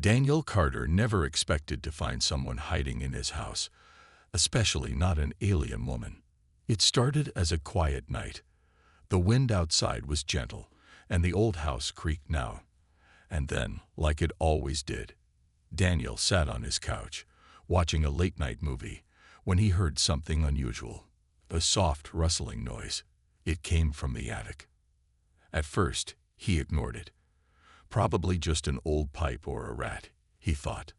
Daniel Carter never expected to find someone hiding in his house, especially not an alien woman. It started as a quiet night. The wind outside was gentle, and the old house creaked now. And then, like it always did, Daniel sat on his couch, watching a late-night movie, when he heard something unusual, a soft rustling noise. It came from the attic. At first, he ignored it. Probably just an old pipe or a rat, he thought.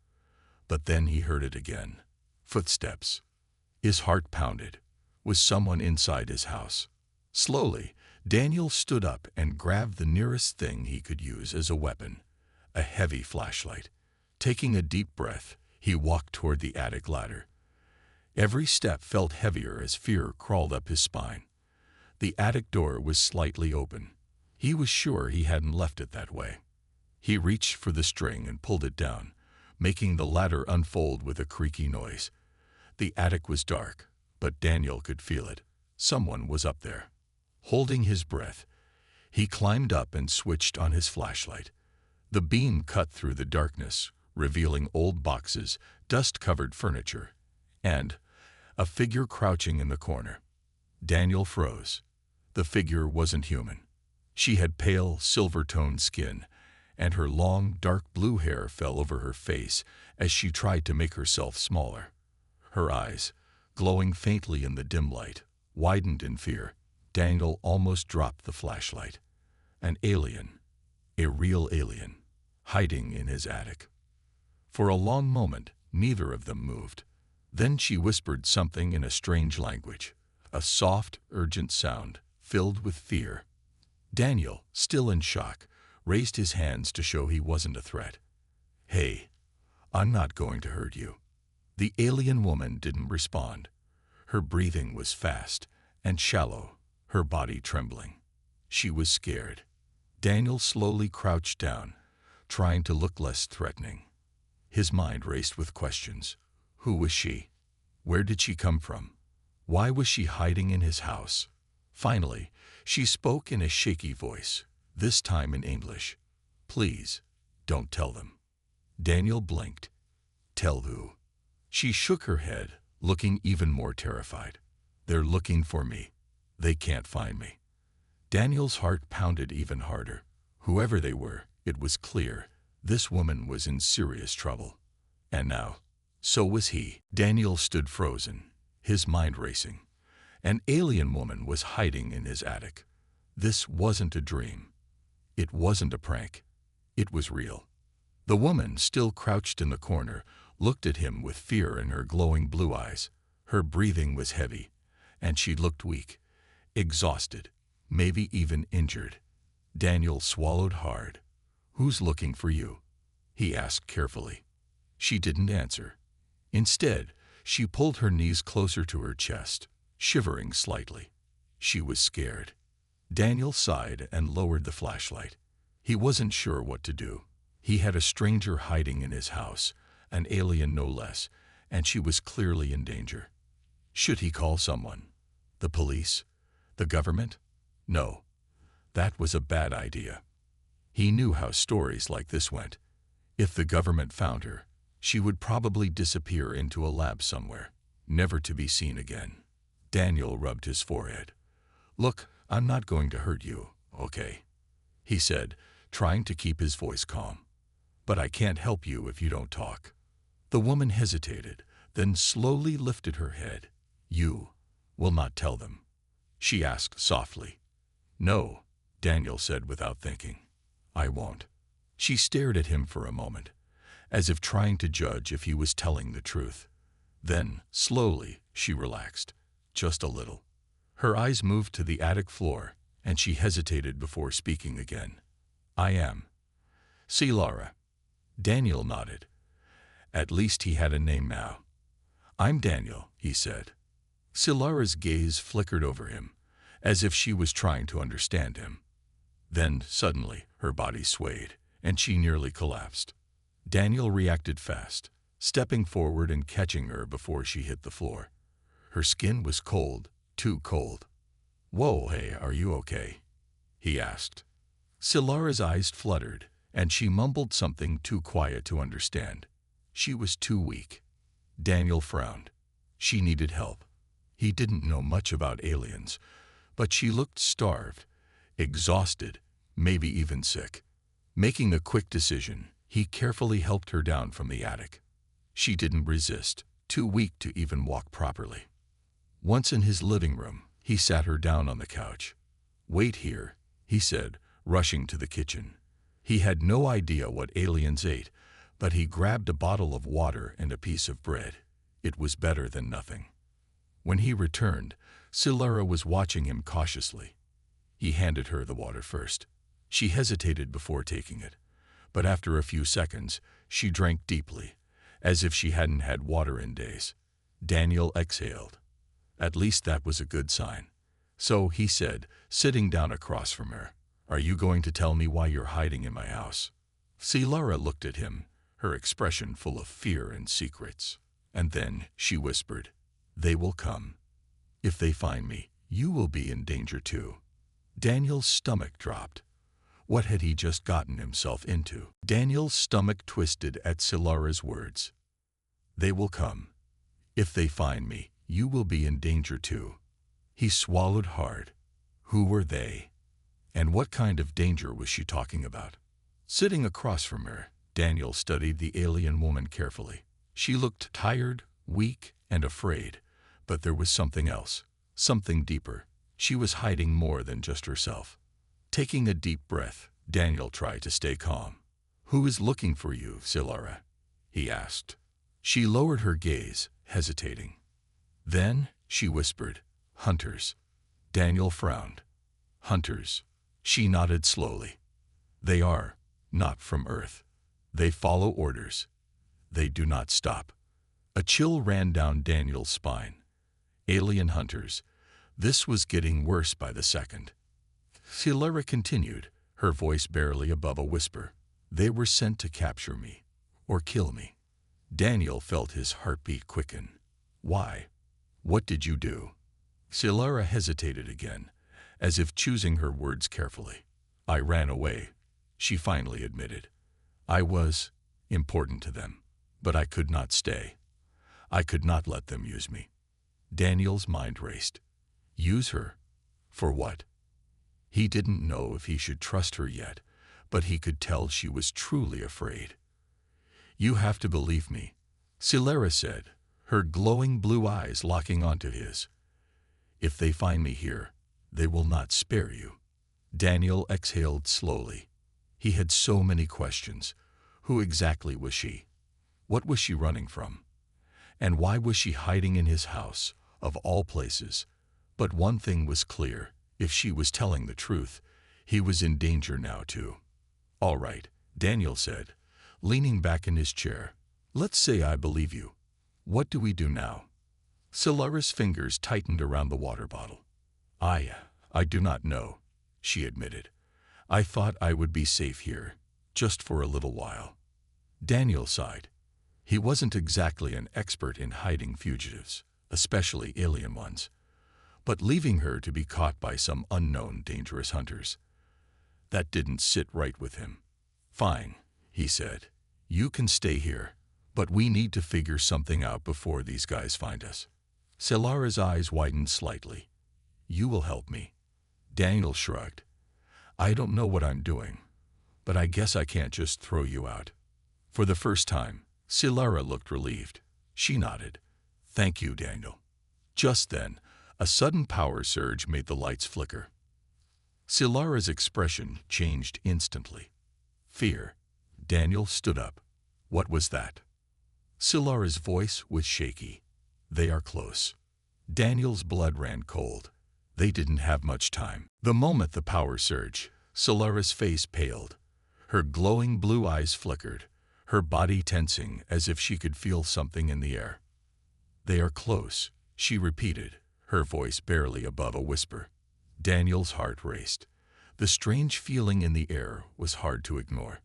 But then he heard it again. Footsteps. His heart pounded. Was someone inside his house? Slowly, Daniel stood up and grabbed the nearest thing he could use as a weapon, a heavy flashlight. Taking a deep breath, he walked toward the attic ladder. Every step felt heavier as fear crawled up his spine. The attic door was slightly open. He was sure he hadn't left it that way. He reached for the string and pulled it down, making the ladder unfold with a creaky noise. The attic was dark, but Daniel could feel it. Someone was up there. Holding his breath, he climbed up and switched on his flashlight. The beam cut through the darkness, revealing old boxes, dust-covered furniture, and a figure crouching in the corner. Daniel froze. The figure wasn't human. She had pale, silver-toned skin, and her long, dark blue hair fell over her face as she tried to make herself smaller. Her eyes, glowing faintly in the dim light, widened in fear. Daniel almost dropped the flashlight. An alien, a real alien, hiding in his attic. For a long moment, neither of them moved. Then she whispered something in a strange language, a soft, urgent sound, filled with fear. Daniel, still in shock, raised his hands to show he wasn't a threat. "Hey, I'm not going to hurt you." The alien woman didn't respond. Her breathing was fast and shallow, her body trembling. She was scared. Daniel slowly crouched down, trying to look less threatening. His mind raced with questions. Who was she? Where did she come from? Why was she hiding in his house? Finally, she spoke in a shaky voice, this time in English. "Please, don't tell them." Daniel blinked. "Tell who?" She shook her head, looking even more terrified. "They're looking for me. They can't find me." Daniel's heart pounded even harder. Whoever they were, it was clear this woman was in serious trouble. And now, so was he. Daniel stood frozen, his mind racing. An alien woman was hiding in his attic. This wasn't a dream. It wasn't a prank. It was real. The woman, still crouched in the corner, looked at him with fear in her glowing blue eyes. Her breathing was heavy, and she looked weak, exhausted, maybe even injured. Daniel swallowed hard. "Who's looking for you?" he asked carefully. She didn't answer. Instead, she pulled her knees closer to her chest, shivering slightly. She was scared. Daniel sighed and lowered the flashlight. He wasn't sure what to do. He had a stranger hiding in his house, an alien no less, and she was clearly in danger. Should he call someone? The police? The government? No, that was a bad idea. He knew how stories like this went. If the government found her, she would probably disappear into a lab somewhere, never to be seen again. Daniel rubbed his forehead. "Look, I'm not going to hurt you, okay?" he said, trying to keep his voice calm. "But I can't help you if you don't talk." The woman hesitated, then slowly lifted her head. "You will not tell them?" she asked softly. "No," Daniel said without thinking. "I won't." She stared at him for a moment, as if trying to judge if he was telling the truth. Then, slowly, she relaxed, just a little. Her eyes moved to the attic floor, and she hesitated before speaking again. "I am. See Laura." Daniel nodded. At least he had a name now. "I'm Daniel," he said. Silara's gaze flickered over him, as if she was trying to understand him. Then, suddenly, her body swayed, and she nearly collapsed. Daniel reacted fast, stepping forward and catching her before she hit the floor. Her skin was cold, too cold. "Whoa, hey, are you okay?" he asked. Silara's eyes fluttered, and she mumbled something too quiet to understand. She was too weak. Daniel frowned. She needed help. He didn't know much about aliens, but she looked starved, exhausted, maybe even sick. Making a quick decision, he carefully helped her down from the attic. She didn't resist, too weak to even walk properly. Once in his living room, he sat her down on the couch. "Wait here," he said, rushing to the kitchen. He had no idea what aliens ate, but he grabbed a bottle of water and a piece of bread. It was better than nothing. When he returned, Silara was watching him cautiously. He handed her the water first. She hesitated before taking it, but after a few seconds, she drank deeply, as if she hadn't had water in days. Daniel exhaled. At least that was a good sign. "So," he said, sitting down across from her, "are you going to tell me why you're hiding in my house?" Silara looked at him, her expression full of fear and secrets. And then she whispered, "They will come. If they find me, you will be in danger too." Daniel's stomach dropped. What had he just gotten himself into? Daniel's stomach twisted at Silara's words. "They will come. If they find me, you will be in danger too." He swallowed hard. Who were they? And what kind of danger was she talking about? Sitting across from her, Daniel studied the alien woman carefully. She looked tired, weak, and afraid, but there was something else, something deeper. She was hiding more than just herself. Taking a deep breath, Daniel tried to stay calm. "Who is looking for you, Silara?" he asked. She lowered her gaze, hesitating. Then she whispered, "Hunters." Daniel frowned. "Hunters." She nodded slowly. "They are not from Earth. They follow orders. They do not stop." A chill ran down Daniel's spine. Alien hunters. This was getting worse by the second. Silara continued, her voice barely above a whisper. "They were sent to capture me, or kill me." Daniel felt his heartbeat quicken. "Why? What did you do?" Silara hesitated again, as if choosing her words carefully. "I ran away," she finally admitted. "I was important to them, but I could not stay. I could not let them use me." Daniel's mind raced. Use her? For what? He didn't know if he should trust her yet, but he could tell she was truly afraid. "You have to believe me," Silara said, her glowing blue eyes locking onto his. "If they find me here, they will not spare you." Daniel exhaled slowly. He had so many questions. Who exactly was she? What was she running from? And why was she hiding in his house, of all places? But one thing was clear. If she was telling the truth, he was in danger now too. "All right," Daniel said, leaning back in his chair. "Let's say I believe you. What do we do now?" Silara's fingers tightened around the water bottle. I do not know," she admitted. "I thought I would be safe here, just for a little while." Daniel sighed. He wasn't exactly an expert in hiding fugitives, especially alien ones. But leaving her to be caught by some unknown dangerous hunters, that didn't sit right with him. "Fine," he said. "You can stay here, but we need to figure something out before these guys find us." Silara's eyes widened slightly. "You will help me?" Daniel shrugged. "I don't know what I'm doing, but I guess I can't just throw you out." For the first time, Silara looked relieved. She nodded. "Thank you, Daniel." Just then, a sudden power surge made the lights flicker. Silara's expression changed instantly. Fear. Daniel stood up. "What was that?" Silara's voice was shaky. "They are close." Daniel's blood ran cold. They didn't have much time. The moment the power surged, Silara's face paled. Her glowing blue eyes flickered, her body tensing as if she could feel something in the air. "They are close," she repeated, her voice barely above a whisper. Daniel's heart raced. The strange feeling in the air was hard to ignore.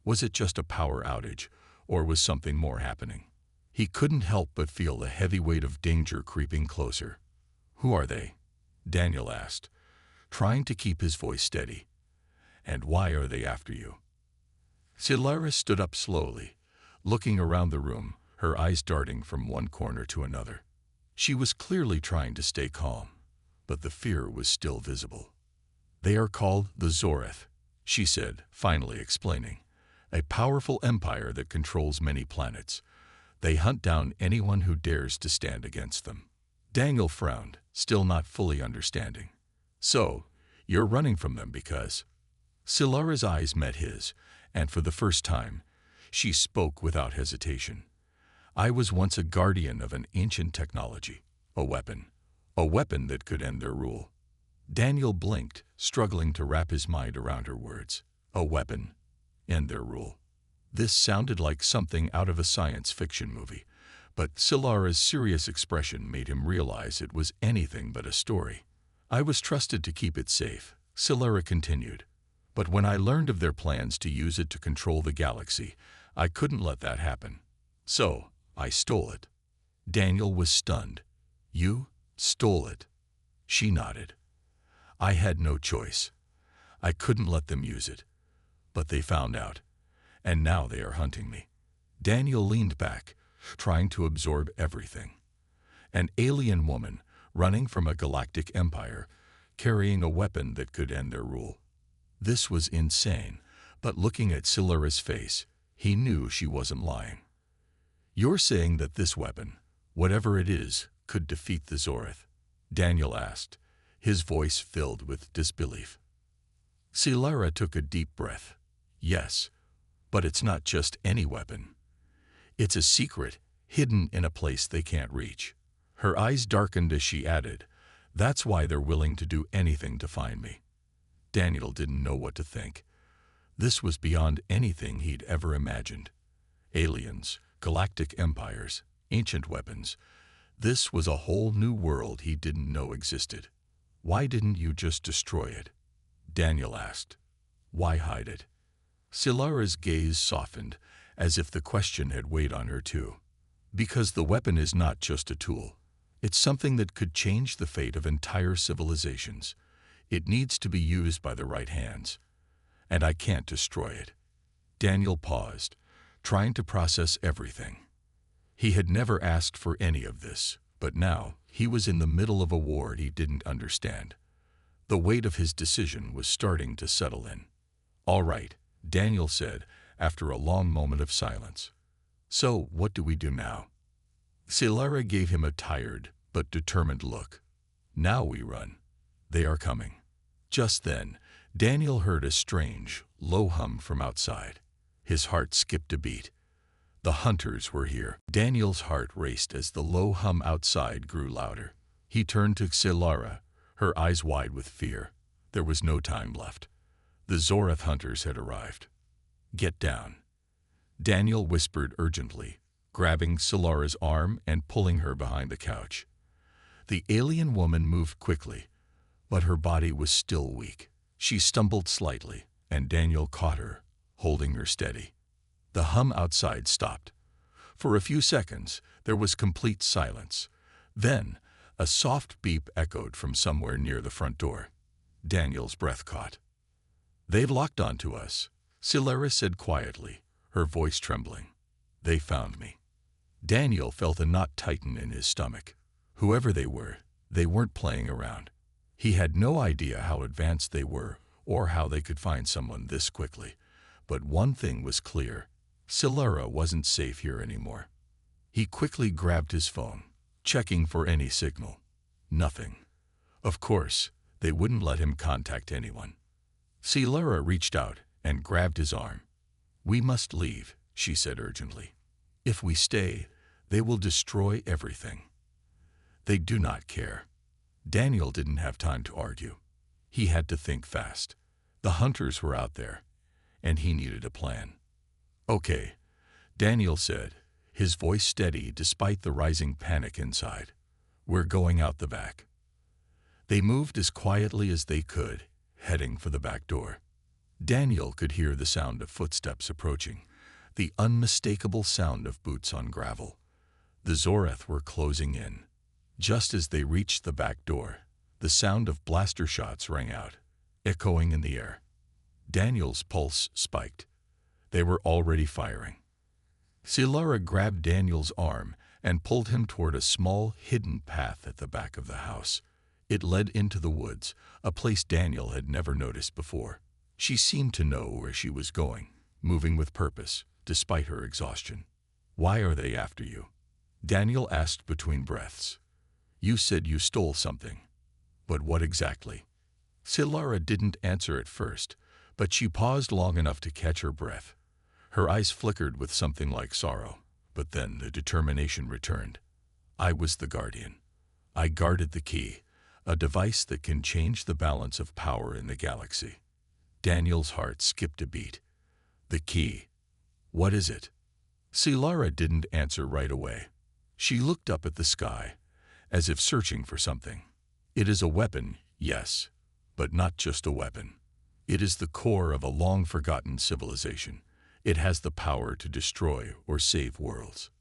Was it just a power outage, or was something more happening? He couldn't help but feel the heavy weight of danger creeping closer. "Who are they?" Daniel asked, trying to keep his voice steady. "And why are they after you?" Silara stood up slowly, looking around the room, her eyes darting from one corner to another. She was clearly trying to stay calm, but the fear was still visible. "They are called the Zoreth," she said, finally explaining. "A powerful empire that controls many planets. They hunt down anyone who dares to stand against them." Daniel frowned, still not fully understanding. "So, you're running from them because—" Silara's eyes met his, and for the first time, she spoke without hesitation. "I was once a guardian of an ancient technology, a weapon that could end their rule." Daniel blinked, struggling to wrap his mind around her words. A weapon, end their rule. This sounded like something out of a science fiction movie, but Silara's serious expression made him realize it was anything but a story. "I was trusted to keep it safe," Silara continued. "But when I learned of their plans to use it to control the galaxy, I couldn't let that happen. So, I stole it." Daniel was stunned. "You stole it?" She nodded. "I had no choice. I couldn't let them use it. But they found out, and now they are hunting me." Daniel leaned back, trying to absorb everything. An alien woman running from a galactic empire, carrying a weapon that could end their rule. This was insane, but looking at Silara's face, he knew she wasn't lying. "You're saying that this weapon, whatever it is, could defeat the Zoreth?" Daniel asked, his voice filled with disbelief. Silara took a deep breath. "Yes, but it's not just any weapon. It's a secret, hidden in a place they can't reach." Her eyes darkened as she added, "That's why they're willing to do anything to find me." Daniel didn't know what to think. This was beyond anything he'd ever imagined. Aliens, galactic empires, ancient weapons. This was a whole new world he didn't know existed. "Why didn't you just destroy it?" Daniel asked. "Why hide it?" Silara's gaze softened, as if the question had weighed on her too. "Because the weapon is not just a tool. It's something that could change the fate of entire civilizations. It needs to be used by the right hands. And I can't destroy it." Daniel paused, trying to process everything. He had never asked for any of this, but now he was in the middle of a war he didn't understand. The weight of his decision was starting to settle in. "All right," Daniel said, after a long moment of silence. "So, what do we do now?" Silara gave him a tired but determined look. "Now we run. They are coming." Just then, Daniel heard a strange, low hum from outside. His heart skipped a beat. The hunters were here. Daniel's heart raced as the low hum outside grew louder. He turned to Silara, her eyes wide with fear. There was no time left. The Zoreth hunters had arrived. "Get down," Daniel whispered urgently, grabbing Silara's arm and pulling her behind the couch. The alien woman moved quickly, but her body was still weak. She stumbled slightly, and Daniel caught her, holding her steady. The hum outside stopped. For a few seconds, there was complete silence. Then, a soft beep echoed from somewhere near the front door. Daniel's breath caught. "They've locked onto us," Silara said quietly, her voice trembling. "They found me." Daniel felt a knot tighten in his stomach. Whoever they weren't playing around. He had no idea how advanced they were or how they could find someone this quickly. But one thing was clear. Silara wasn't safe here anymore. He quickly grabbed his phone, checking for any signal. Nothing. Of course, they wouldn't let him contact anyone. Silara reached out and grabbed his arm. "We must leave," she said urgently. "If we stay, they will destroy everything." They do not care. Daniel didn't have time to argue. He had to think fast. The hunters were out there, and he needed a plan. "Okay," Daniel said, his voice steady despite the rising panic inside. "We're going out the back." They moved as quietly as they could, heading for the back door. Daniel could hear the sound of footsteps approaching, the unmistakable sound of boots on gravel. The Zoreth were closing in. Just as they reached the back door, the sound of blaster shots rang out, echoing in the air. Daniel's pulse spiked. They were already firing. Silara grabbed Daniel's arm and pulled him toward a small, hidden path at the back of the house. It led into the woods, a place Daniel had never noticed before. She seemed to know where she was going, moving with purpose, despite her exhaustion. "Why are they after you?" Daniel asked between breaths. "You said you stole something. But what exactly?" Silara didn't answer at first, but she paused long enough to catch her breath. Her eyes flickered with something like sorrow, but then the determination returned. "I was the guardian. I guarded the key, a device that can change the balance of power in the galaxy." Daniel's heart skipped a beat. "The key. What is it?" Silara didn't answer right away. She looked up at the sky, as if searching for something. "It is a weapon, yes, but not just a weapon. It is the core of a long-forgotten civilization. It has the power to destroy or save worlds."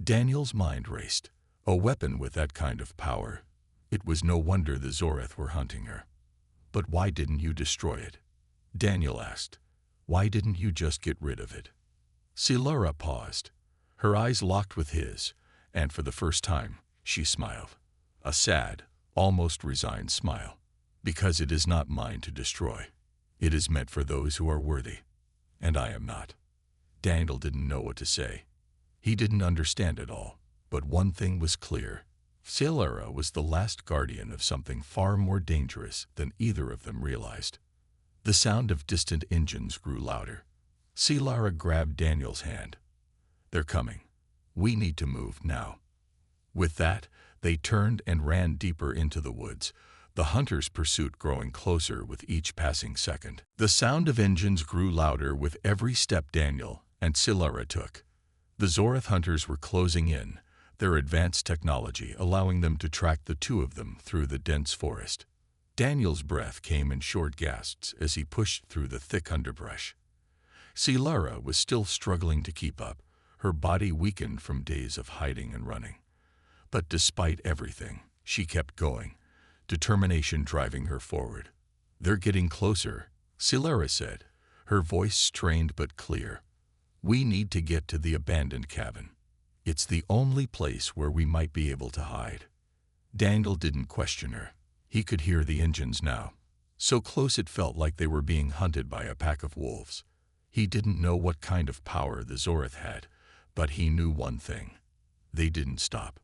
Daniel's mind raced. A weapon with that kind of power. It was no wonder the Zoreth were hunting her. "But why didn't you destroy it?" Daniel asked. "Why didn't you just get rid of it?" Silara paused. Her eyes locked with his, and for the first time, she smiled. A sad, almost resigned smile. "Because it is not mine to destroy. It is meant for those who are worthy. And I am not." Daniel didn't know what to say. He didn't understand it all, but one thing was clear. Silara was the last guardian of something far more dangerous than either of them realized. The sound of distant engines grew louder. Silara grabbed Daniel's hand. "They're coming. We need to move now." With that, they turned and ran deeper into the woods, the hunters' pursuit growing closer with each passing second. The sound of engines grew louder with every step Daniel and Silara took. The Zoreth hunters were closing in, their advanced technology allowing them to track the two of them through the dense forest. Daniel's breath came in short gasps as he pushed through the thick underbrush. Silara was still struggling to keep up, her body weakened from days of hiding and running. But despite everything, she kept going, determination driving her forward. "They're getting closer," Silara said, her voice strained but clear. "We need to get to the abandoned cabin. It's the only place where we might be able to hide." Daniel didn't question her. He could hear the engines now. So close it felt like they were being hunted by a pack of wolves. He didn't know what kind of power the Zoreth had, but he knew one thing. They didn't stop.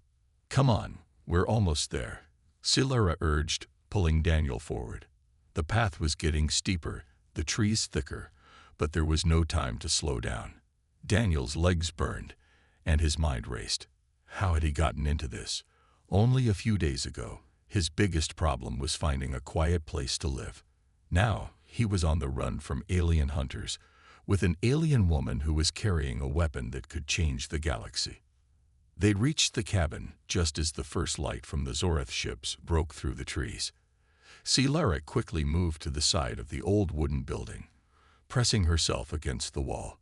"Come on, we're almost there," Silara urged, pulling Daniel forward. The path was getting steeper, the trees thicker, but there was no time to slow down. Daniel's legs burned, and his mind raced. How had he gotten into this? Only a few days ago, his biggest problem was finding a quiet place to live. Now, he was on the run from alien hunters, with an alien woman who was carrying a weapon that could change the galaxy. They reached the cabin just as the first light from the Zoreth ships broke through the trees. Silara quickly moved to the side of the old wooden building, pressing herself against the wall.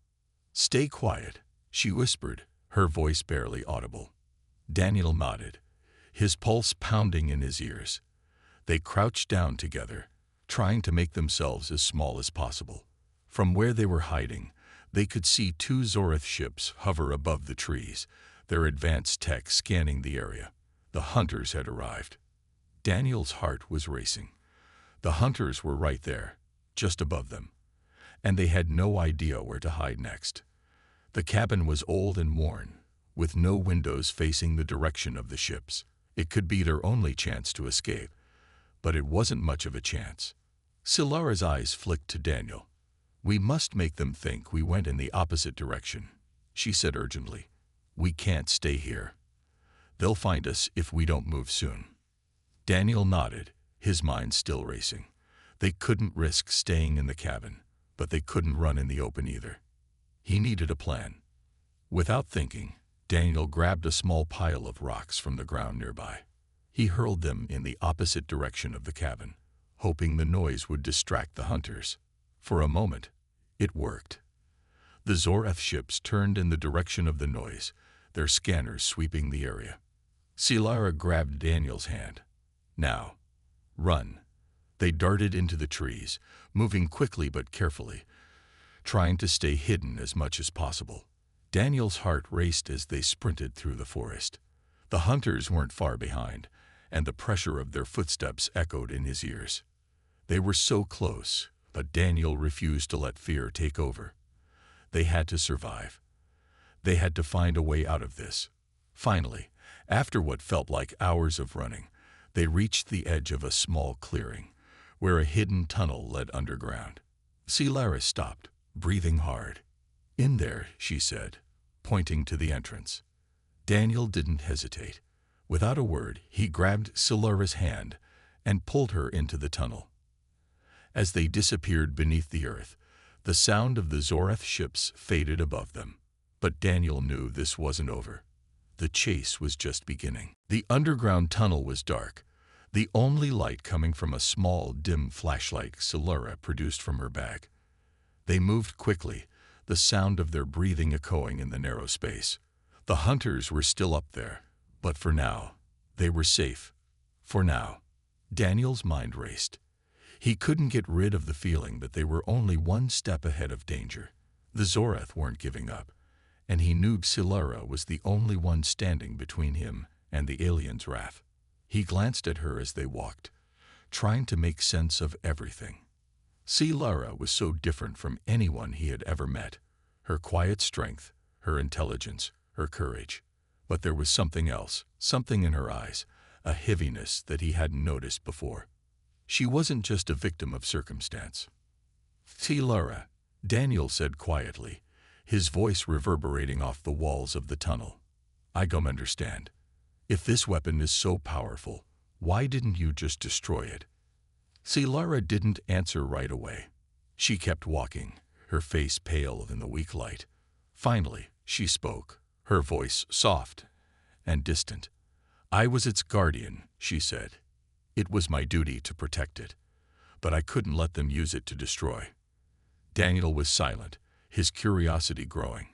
"Stay quiet," she whispered, her voice barely audible. Daniel nodded, his pulse pounding in his ears. They crouched down together, trying to make themselves as small as possible. From where they were hiding, they could see two Zoreth ships hover above the trees, their advanced tech scanning the area. The hunters had arrived. Daniel's heart was racing. The hunters were right there, just above them, and they had no idea where to hide next. The cabin was old and worn, with no windows facing the direction of the ships. It could be their only chance to escape, but it wasn't much of a chance. Silara's eyes flicked to Daniel. "We must make them think we went in the opposite direction," she said urgently. "We can't stay here. They'll find us if we don't move soon." Daniel nodded, his mind still racing. They couldn't risk staying in the cabin, but they couldn't run in the open either. He needed a plan. Without thinking, Daniel grabbed a small pile of rocks from the ground nearby. He hurled them in the opposite direction of the cabin, hoping the noise would distract the hunters. For a moment, it worked. The Zoreth ships turned in the direction of the noise, their scanners sweeping the area. Silara grabbed Daniel's hand. "Now, run." They darted into the trees, moving quickly but carefully, trying to stay hidden as much as possible. Daniel's heart raced as they sprinted through the forest. The hunters weren't far behind, and the pressure of their footsteps echoed in his ears. They were so close, but Daniel refused to let fear take over. They had to survive. They had to find a way out of this. Finally, after what felt like hours of running, they reached the edge of a small clearing, where a hidden tunnel led underground. Silara stopped, breathing hard. "In there," she said, pointing to the entrance. Daniel didn't hesitate. Without a word, he grabbed Silara's hand and pulled her into the tunnel. As they disappeared beneath the earth, the sound of the Zorath ships faded above them. But Daniel knew this wasn't over. The chase was just beginning. The underground tunnel was dark, the only light coming from a small, dim flashlight Silara produced from her bag. They moved quickly, the sound of their breathing echoing in the narrow space. The hunters were still up there, but for now, they were safe. For now. Daniel's mind raced. He couldn't get rid of the feeling that they were only one step ahead of danger. The Zorath weren't giving up, and he knew Silara was the only one standing between him and the alien's wrath. He glanced at her as they walked, trying to make sense of everything. Silara was so different from anyone he had ever met. Her quiet strength, her intelligence, her courage. But there was something else, something in her eyes, a heaviness that he hadn't noticed before. She wasn't just a victim of circumstance. "Silara," Daniel said quietly, his voice reverberating off the walls of the tunnel. "I don't understand. If this weapon is so powerful, why didn't you just destroy it?" Silara didn't answer right away. She kept walking, her face pale in the weak light. Finally, she spoke, her voice soft and distant. "I was its guardian," she said. "It was my duty to protect it, but I couldn't let them use it to destroy." Daniel was silent, his curiosity growing.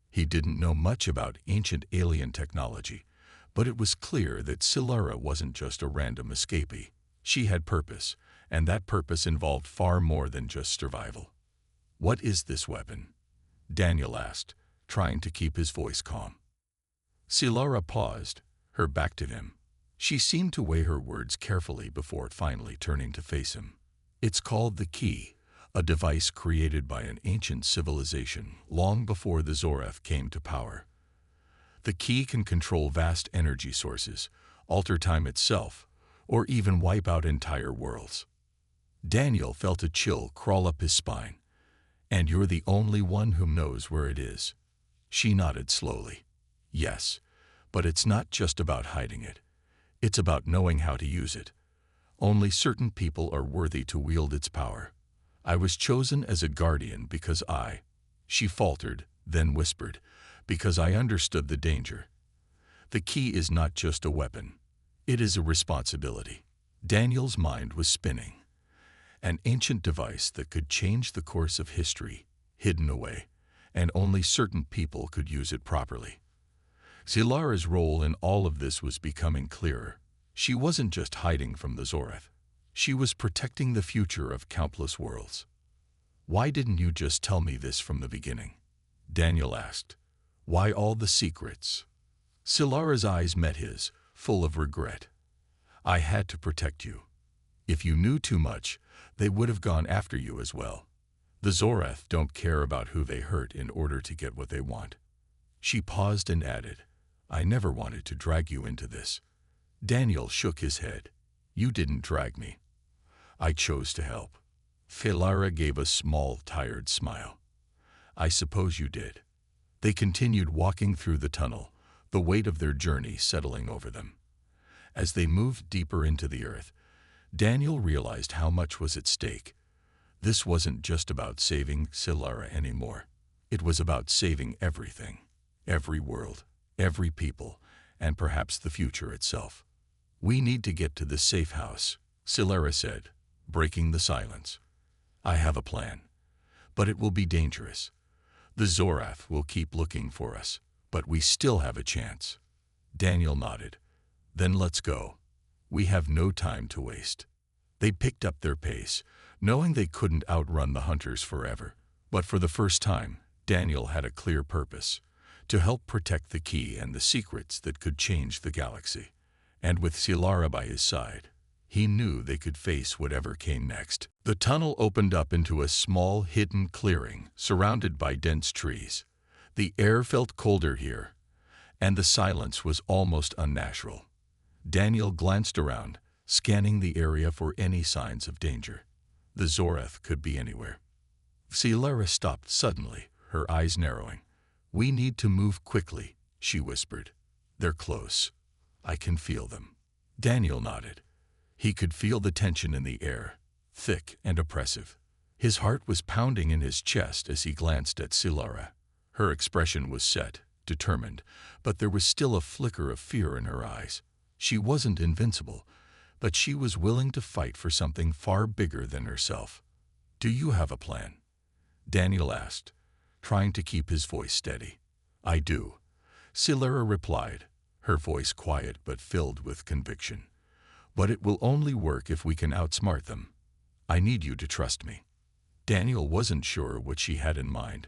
He didn't know much about ancient alien technology, but it was clear that Silara wasn't just a random escapee. She had purpose, and that purpose involved far more than just survival. "What is this weapon?" Daniel asked, trying to keep his voice calm. Silara paused, her back to him. She seemed to weigh her words carefully before finally turning to face him. "It's called the Key, a device created by an ancient civilization long before the Zorath came to power. The Key can control vast energy sources, alter time itself, or even wipe out entire worlds." Daniel felt a chill crawl up his spine. "And you're the only one who knows where it is." She nodded slowly. "Yes, but it's not just about hiding it. It's about knowing how to use it. Only certain people are worthy to wield its power. I was chosen as a guardian because she faltered, then whispered, "because I understood the danger. The Key is not just a weapon. It is a responsibility." Daniel's mind was spinning. An ancient device that could change the course of history, hidden away, and only certain people could use it properly. Silara's role in all of this was becoming clearer. She wasn't just hiding from the Zorath. She was protecting the future of countless worlds. "Why didn't you just tell me this from the beginning?" Daniel asked. "Why all the secrets?" Silara's eyes met his, full of regret. "I had to protect you. If you knew too much, they would have gone after you as well. The Zorath don't care about who they hurt in order to get what they want." She paused and added, "I never wanted to drag you into this." Daniel shook his head. "You didn't drag me. I chose to help." Silara gave a small, tired smile. "I suppose you did." They continued walking through the tunnel, the weight of their journey settling over them. As they moved deeper into the earth, Daniel realized how much was at stake. This wasn't just about saving Silara anymore. It was about saving everything, every world, every people, and perhaps the future itself. "We need to get to the safe house," Silara said, breaking the silence. "I have a plan, but it will be dangerous. The Zorath will keep looking for us, but we still have a chance." Daniel nodded. "Then let's go. We have no time to waste." They picked up their pace, knowing they couldn't outrun the hunters forever, But for the first time, Daniel had a clear purpose: to help protect the key and the secrets that could change the galaxy. And with Silara by his side, he knew they could face whatever came next. The tunnel opened up into a small, hidden clearing surrounded by dense trees. The air felt colder here, and the silence was almost unnatural. Daniel glanced around, scanning the area for any signs of danger. The Zorath could be anywhere. Silara stopped suddenly, her eyes narrowing. "We need to move quickly," she whispered. "They're close. I can feel them." Daniel nodded. He could feel the tension in the air, thick and oppressive. His heart was pounding in his chest as he glanced at Silara. Her expression was set, determined, but there was still a flicker of fear in her eyes. She wasn't invincible, but she was willing to fight for something far bigger than herself. "Do you have a plan?" Daniel asked, trying to keep his voice steady. "I do," Silara replied, her voice quiet but filled with conviction. "But it will only work if we can outsmart them. I need you to trust me." Daniel wasn't sure what she had in mind,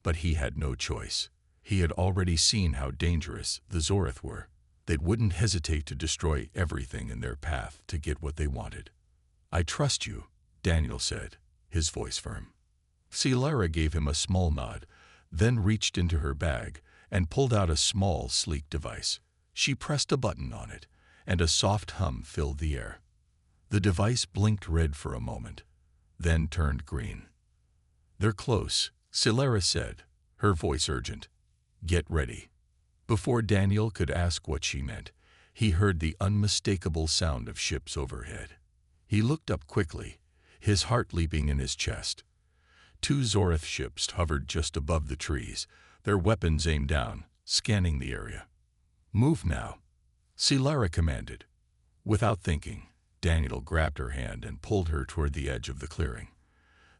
but he had no choice. He had already seen how dangerous the Zorath were. They wouldn't hesitate to destroy everything in their path to get what they wanted. "I trust you," Daniel said, his voice firm. Silara gave him a small nod, then reached into her bag and pulled out a small, sleek device. She pressed a button on it, and a soft hum filled the air. The device blinked red for a moment, then turned green. "They're close," Silara said, her voice urgent. "Get ready." Before Daniel could ask what she meant, he heard the unmistakable sound of ships overhead. He looked up quickly, his heart leaping in his chest. 2 Zorath ships hovered just above the trees, their weapons aimed down, scanning the area. "Move now," Silara commanded. Without thinking, Daniel grabbed her hand and pulled her toward the edge of the clearing.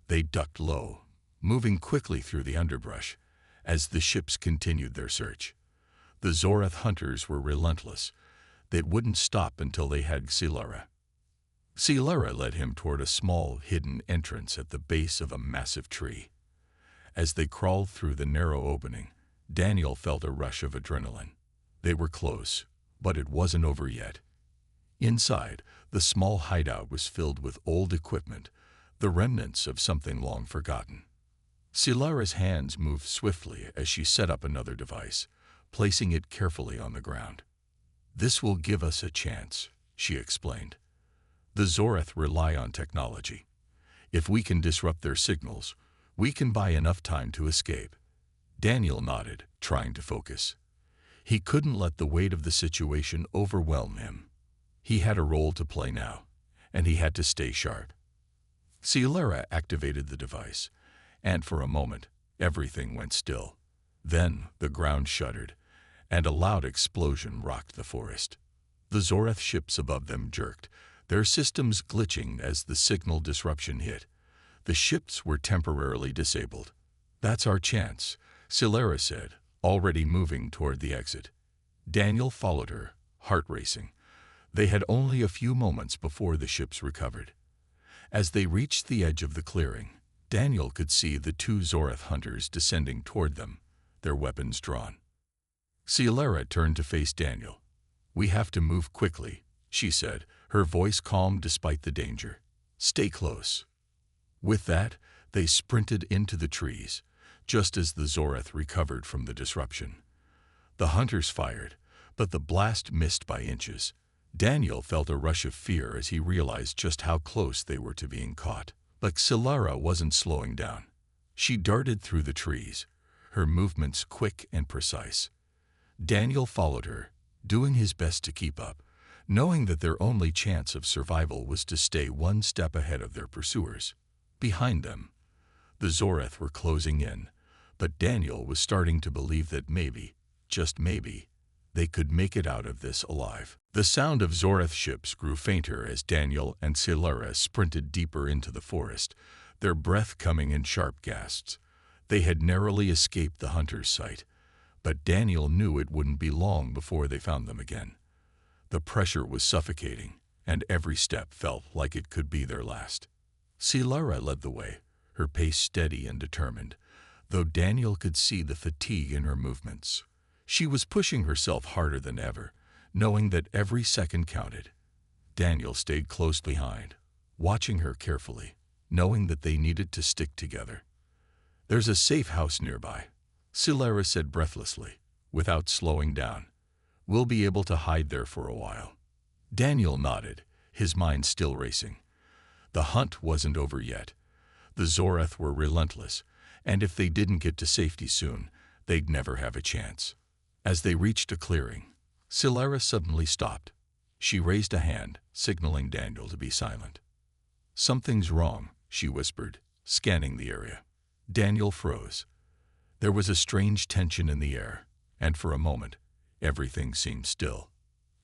They ducked low, moving quickly through the underbrush as the ships continued their search. The Zorath hunters were relentless. They wouldn't stop until they had Silara. Silara led him toward a small, hidden entrance at the base of a massive tree. As they crawled through the narrow opening, Daniel felt a rush of adrenaline. They were close, but it wasn't over yet. Inside, the small hideout was filled with old equipment, the remnants of something long forgotten. Silara's hands moved swiftly as she set up another device, placing it carefully on the ground. "This will give us a chance," she explained. "The Zorath rely on technology. If we can disrupt their signals, we can buy enough time to escape." Daniel nodded, trying to focus. He couldn't let the weight of the situation overwhelm him. He had a role to play now, and he had to stay sharp. Silara activated the device, and for a moment, everything went still. Then the ground shuddered, and a loud explosion rocked the forest. The Zorath ships above them jerked, their systems glitching as the signal disruption hit. The ships were temporarily disabled. "That's our chance," Silara said, already moving toward the exit. Daniel followed her, heart racing. They had only a few moments before the ships recovered. As they reached the edge of the clearing, Daniel could see the 2 Zorath hunters descending toward them, their weapons drawn. Silara turned to face Daniel. "We have to move quickly," she said, her voice calm despite the danger. "Stay close." With that, they sprinted into the trees, just as the Zorath recovered from the disruption. The hunters fired, but the blast missed by inches. Daniel felt a rush of fear as he realized just how close they were to being caught. But Silara wasn't slowing down. She darted through the trees, her movements quick and precise. Daniel followed her, doing his best to keep up, knowing that their only chance of survival was to stay one step ahead of their pursuers. Behind them, the Zorath were closing in, but Daniel was starting to believe that maybe, just maybe, they could make it out of this alive. The sound of Zorath ships grew fainter as Daniel and Silara sprinted deeper into the forest, their breath coming in sharp gasps. They had narrowly escaped the hunter's sight, but Daniel knew it wouldn't be long before they found them again. The pressure was suffocating, and every step felt like it could be their last. Silara led the way, her pace steady and determined, though Daniel could see the fatigue in her movements. She was pushing herself harder than ever, knowing that every second counted. Daniel stayed close behind, watching her carefully, knowing that they needed to stick together. "There's a safe house nearby," Silara said breathlessly, without slowing down. "We'll be able to hide there for a while." Daniel nodded, his mind still racing. The hunt wasn't over yet. The Zorath were relentless, and if they didn't get to safety soon, they'd never have a chance. As they reached a clearing, Silara suddenly stopped. She raised a hand, signaling Daniel to be silent. "Something's wrong," she whispered, scanning the area. Daniel froze. There was a strange tension in the air, and for a moment, everything seemed still.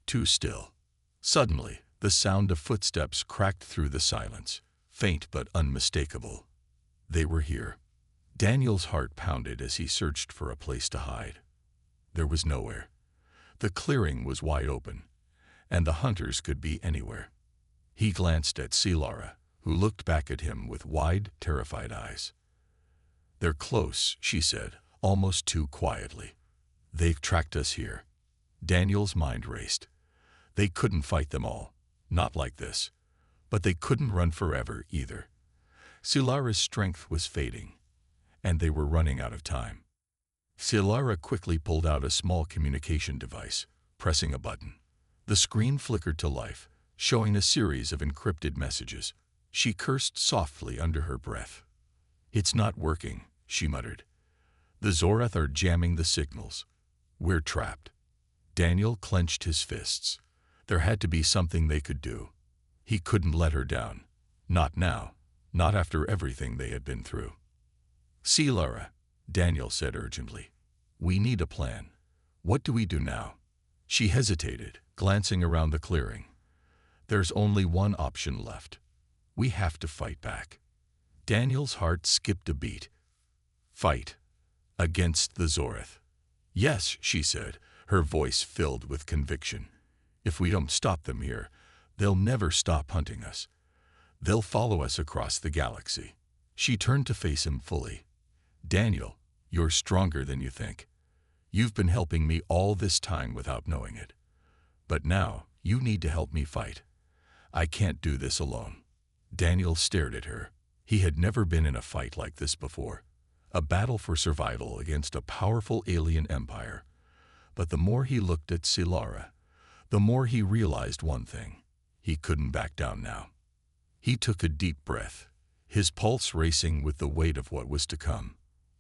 Too still. Suddenly, the sound of footsteps cracked through the silence, faint but unmistakable. They were here. Daniel's heart pounded as he searched for a place to hide. There was nowhere. The clearing was wide open, and the hunters could be anywhere. He glanced at Silara, who looked back at him with wide, terrified eyes. "They're close," she said, almost too quietly. "They've tracked us here." Daniel's mind raced. They couldn't fight them all, not like this. But they couldn't run forever either. Silara's strength was fading, and they were running out of time. Silara quickly pulled out a small communication device, pressing a button. The screen flickered to life, showing a series of encrypted messages. She cursed softly under her breath. "It's not working," she muttered. "The Zorath are jamming the signals. We're trapped." Daniel clenched his fists. There had to be something they could do. He couldn't let her down. Not now. Not after everything they had been through. "Silara," Daniel said urgently. "We need a plan. What do we do now?" She hesitated, glancing around the clearing. "There's only one option left. We have to fight back." Daniel's heart skipped a beat. "Fight. Against the Zorath." "Yes," she said, her voice filled with conviction. "If we don't stop them here, they'll never stop hunting us. They'll follow us across the galaxy." She turned to face him fully. "Daniel, you're stronger than you think. You've been helping me all this time without knowing it. But now, you need to help me fight. I can't do this alone." Daniel stared at her. He had never been in a fight like this before. A battle for survival against a powerful alien empire. But the more he looked at Silara, the more he realized one thing. He couldn't back down now. He took a deep breath, his pulse racing with the weight of what was to come.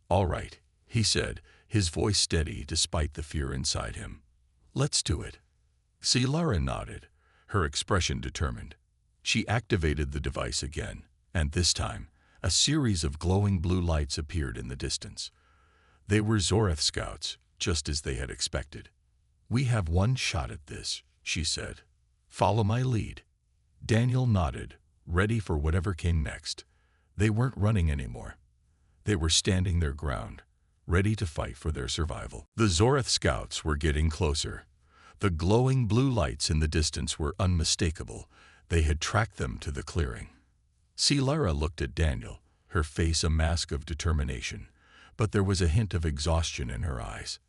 "All right," he said, his voice steady despite the fear inside him. "Let's do it." Silara nodded, her expression determined. She activated the device again, and this time, a series of glowing blue lights appeared in the distance. They were Zorath scouts, just as they had expected. "We have one shot at this," she said. "Follow my lead." Daniel nodded, ready for whatever came next. They weren't running anymore. They were standing their ground, ready to fight for their survival. The Zorath scouts were getting closer. The glowing blue lights in the distance were unmistakable. They had tracked them to the clearing. Silara looked at Daniel, her face a mask of determination, but there was a hint of exhaustion in her eyes.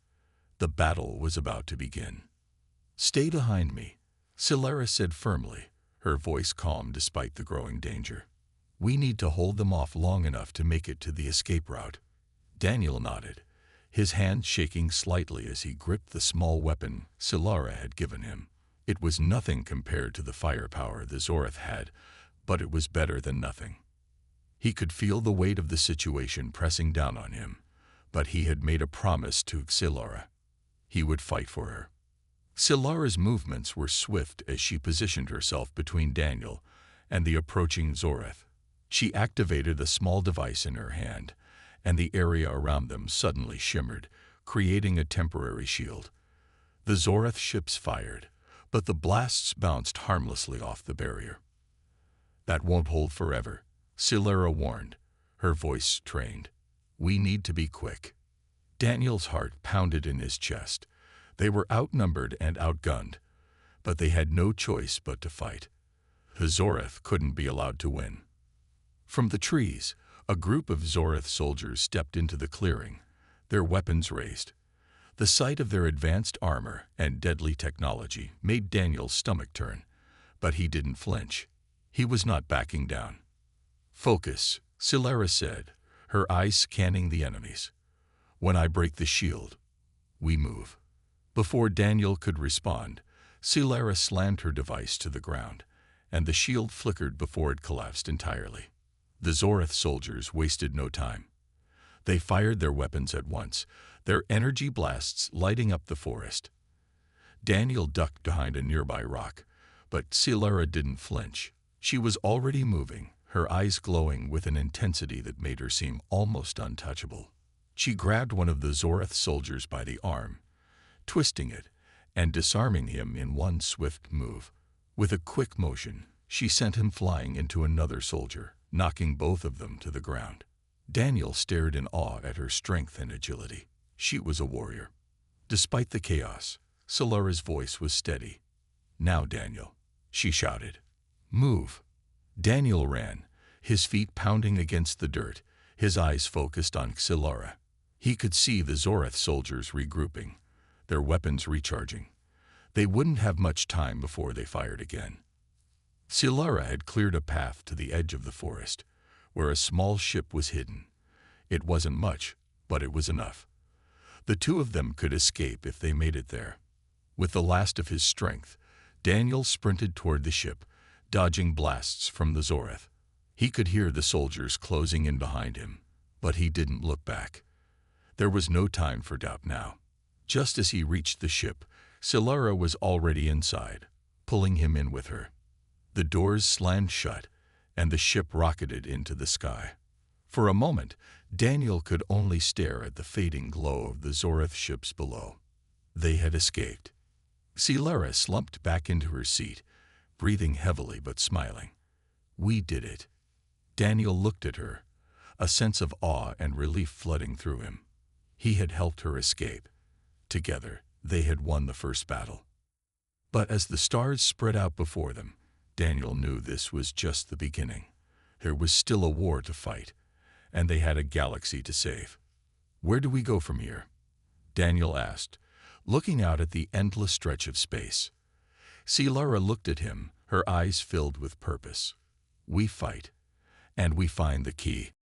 The battle was about to begin. "Stay behind me," Silara said firmly, her voice calm despite the growing danger. "We need to hold them off long enough to make it to the escape route." Daniel nodded, his hand shaking slightly as he gripped the small weapon Silara had given him. It was nothing compared to the firepower the Zorath had, but it was better than nothing. He could feel the weight of the situation pressing down on him, but he had made a promise to Silara. He would fight for her. Silara's movements were swift as she positioned herself between Daniel and the approaching Zorath. She activated a small device in her hand, and the area around them suddenly shimmered, creating a temporary shield. The Zorath ships fired, but the blasts bounced harmlessly off the barrier. "That won't hold forever," Silara warned, her voice trained. "We need to be quick." Daniel's heart pounded in his chest. They were outnumbered and outgunned, but they had no choice but to fight. The Zorath couldn't be allowed to win. From the trees, A group of Zoreth soldiers stepped into the clearing, their weapons raised. The sight of their advanced armor and deadly technology made Daniel's stomach turn, but he didn't flinch. He was not backing down. "Focus," Silara said, her eyes scanning the enemies. "When I break the shield, we move." Before Daniel could respond, Silara slammed her device to the ground, and the shield flickered before it collapsed entirely. The Zoreth soldiers wasted no time. They fired their weapons at once, their energy blasts lighting up the forest. Daniel ducked behind a nearby rock, but Silara didn't flinch. She was already moving, her eyes glowing with an intensity that made her seem almost untouchable. She grabbed one of the Zoreth soldiers by the arm, twisting it and disarming him in one swift move. With a quick motion, she sent him flying into another soldier, knocking both of them to the ground. Daniel stared in awe at her strength and agility. She was a warrior. Despite the chaos, Silara's voice was steady. "Now, Daniel," she shouted. "Move." Daniel ran, his feet pounding against the dirt, his eyes focused on Silara. He could see the Zoreth soldiers regrouping, their weapons recharging. They wouldn't have much time before they fired again. Silara had cleared a path to the edge of the forest, where a small ship was hidden. It wasn't much, but it was enough. The two of them could escape if they made it there. With the last of his strength, Daniel sprinted toward the ship, dodging blasts from the Zoreth. He could hear the soldiers closing in behind him, but he didn't look back. There was no time for doubt now. Just as he reached the ship, Silara was already inside, pulling him in with her. The doors slammed shut, and the ship rocketed into the sky. For a moment, Daniel could only stare at the fading glow of the Zoreth ships below. They had escaped. Silara slumped back into her seat, breathing heavily but smiling. "We did it." Daniel looked at her, a sense of awe and relief flooding through him. He had helped her escape. Together, they had won the first battle. But as the stars spread out before them, Daniel knew this was just the beginning. There was still a war to fight, and they had a galaxy to save. "Where do we go from here?" Daniel asked, looking out at the endless stretch of space. Silara looked at him, her eyes filled with purpose. "We fight, and we find the key."